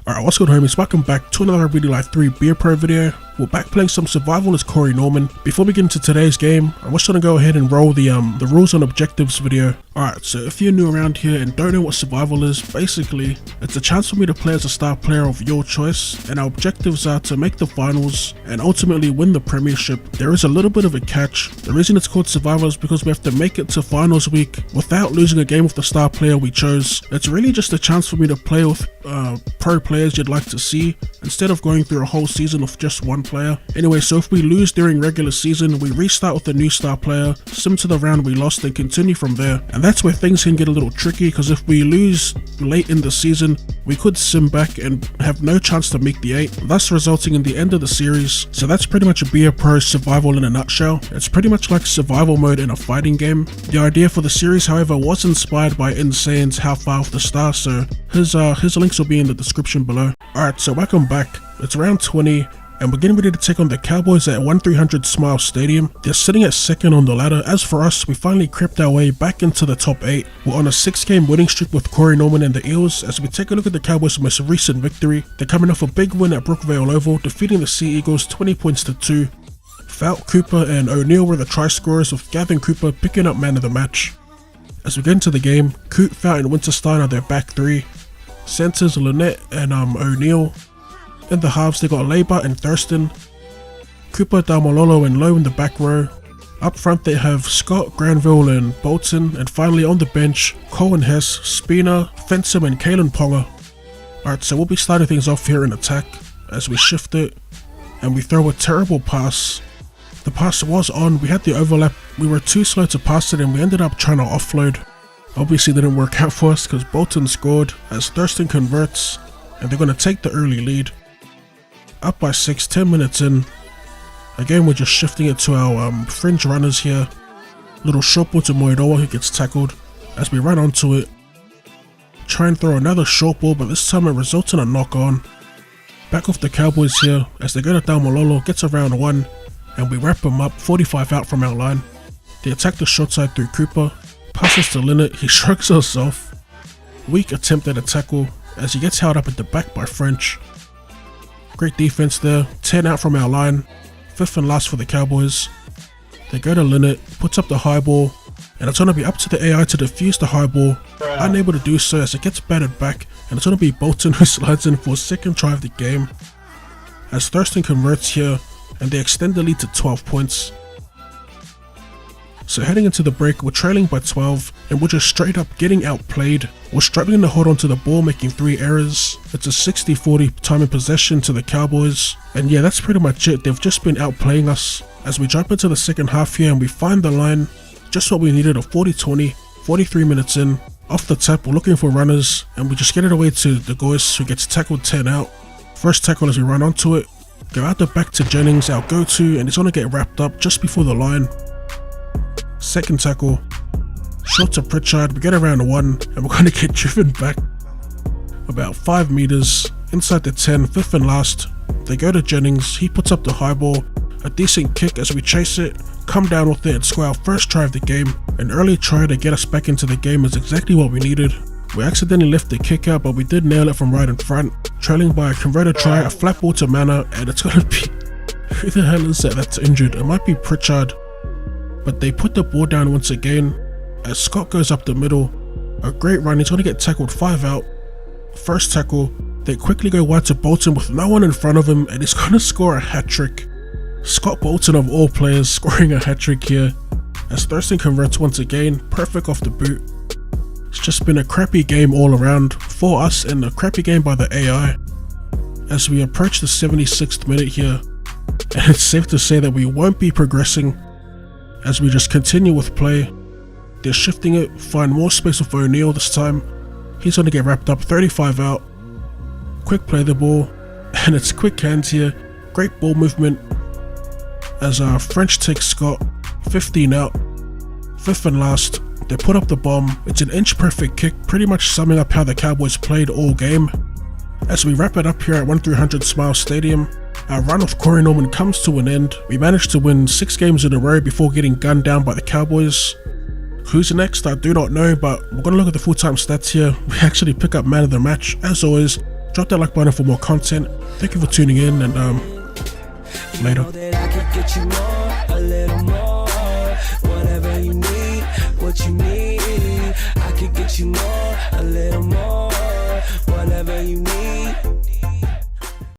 Alright, what's good homies, welcome back to another RLL3 Beer Pro video. We're back playing some survival as Corey Norman. Before we get into today's game, I'm just gonna go ahead and roll the rules and objectives video. Alright, so if you're new around here and don't know what survival is, basically, it's a chance for me to play as a star player of your choice, and our objectives are to make the finals and ultimately win the premiership. There is a little bit of a catch. The reason it's called survival is because we have to make it to finals week without losing a game with the star player we chose. It's really just a chance for me to play with pro players you'd like to see, instead of going through a whole season with just one player. Anyway, so if we lose during regular season, we restart with a new star player, sim to the round we lost, and continue from there. And that's where things can get a little tricky, because if we lose late in the season, we could sim back and have no chance to make the 8, thus resulting in the end of the series. So that's pretty much a Beer Pro survival in a nutshell. It's pretty much like survival mode in a fighting game. The idea for the series, however, was inspired by Insane's How Far Off the Star, so his links will be in the description below. Alright, so welcome back. It's round 20. And we're getting ready to take on the Cowboys at 1300 Smile Stadium. They're sitting at second on the ladder. As for us, we finally crept our way back into the top 8. We're on a 6-game winning streak with Corey Norman and the Eels. As we take a look at the Cowboys' most recent victory, they're coming off a big win at Brookvale Oval, defeating the Sea Eagles 20 points to 2. Fout, Cooper and O'Neill were the try scorers, with Gavin Cooper picking up man of the match. As we get into the game, Coot, Fout and Winterstein are their back 3. Centers Lynette and O'Neill. In the halves, they got Labour and Thurston, Cooper, Dalmalolo and Lowe in the back row. Up front, they have Scott, Granville and Bolton, and finally on the bench, Cole and Hess, Spina, Fensom and Kalen Ponga. Alright, so we'll be starting things off here in attack as we shift it, and we throw a terrible pass. The pass was on, we had the overlap, we were too slow to pass it and we ended up trying to offload. Obviously didn't work out for us because Bolton scored as Thurston converts, and they're going to take the early lead. Up by 6, 10 minutes in. Again, we're just shifting it to our fringe runners here. Little short ball to Moidoa, who gets tackled as we run onto it. Try and throw another short ball, but this time it results in a knock on. Back off the Cowboys here as they go to Dalmalolo, gets around 1, and we wrap him up, 45 out from our line. They attack the short side through Cooper. Passes to Lynette, he shrugs us off. Weak attempt at a tackle as he gets held up at the back by French. Great defense there, 10 out from our line, 5th and last for the Cowboys. They go to Lynette, puts up the high ball, and it's going to be up to the AI to defuse the high ball. Unable to do so as it gets batted back, and it's going to be Bolton who slides in for a second try of the game. As Thurston converts here, and they extend the lead to 12 points. So heading into the break, we're trailing by 12, and we're just straight up getting outplayed. We're struggling to hold onto the ball, making 3 errors. It's a 60-40 time in possession to the Cowboys. And yeah, that's pretty much it. They've just been outplaying us. As we jump into the second half here and we find the line, just what we needed, a 40-20, 43 minutes in. Off the tap, we're looking for runners, and we just get it away to the Goyce, who gets tackled 10 out. First tackle as we run onto it. Go out the back to Jennings, our go-to, and it's going to get wrapped up just before the line. Second tackle, short to Pritchard, we get around 1 and we're going to get driven back about 5 meters inside the 10, 5th and last. They go to Jennings, he puts up the high ball, a decent kick as we chase it, come down with it and score our first try of the game. An early try to get us back into the game is exactly what we needed. We accidentally left the kick out, but we did nail it from right in front, trailing by a converted try, a flat ball to Mana, and it's going to be, who the hell is that that's injured? It might be Pritchard. But they put the ball down once again as Scott goes up the middle. A great run, he's going to get tackled 5 out. First tackle, they quickly go wide to Bolton with no one in front of him, and he's going to score a hat-trick. Scott Bolton of all players scoring a hat-trick here as Thurston converts once again, perfect off the boot. It's just been a crappy game all around for us and a crappy game by the AI. As we approach the 76th minute here, and it's safe to say that we won't be progressing as we just continue with play. They're shifting it, find more space with O'Neill this time. He's going to get wrapped up, 35 out. Quick play the ball, and it's quick hands here. Great ball movement as French takes Scott, 15 out. 5th and last, they put up the bomb. It's an inch perfect kick, pretty much summing up how the Cowboys played all game. As we wrap it up here at 1300 Smile Stadium, our run with Corey Norman comes to an end. We managed to win 6 games in a row before getting gunned down by the Cowboys. Who's next? I do not know, but we're going to look at the full-time stats here. We actually pick up man of the match, as always. Drop that like button for more content. Thank you for tuning in, and later. What you need.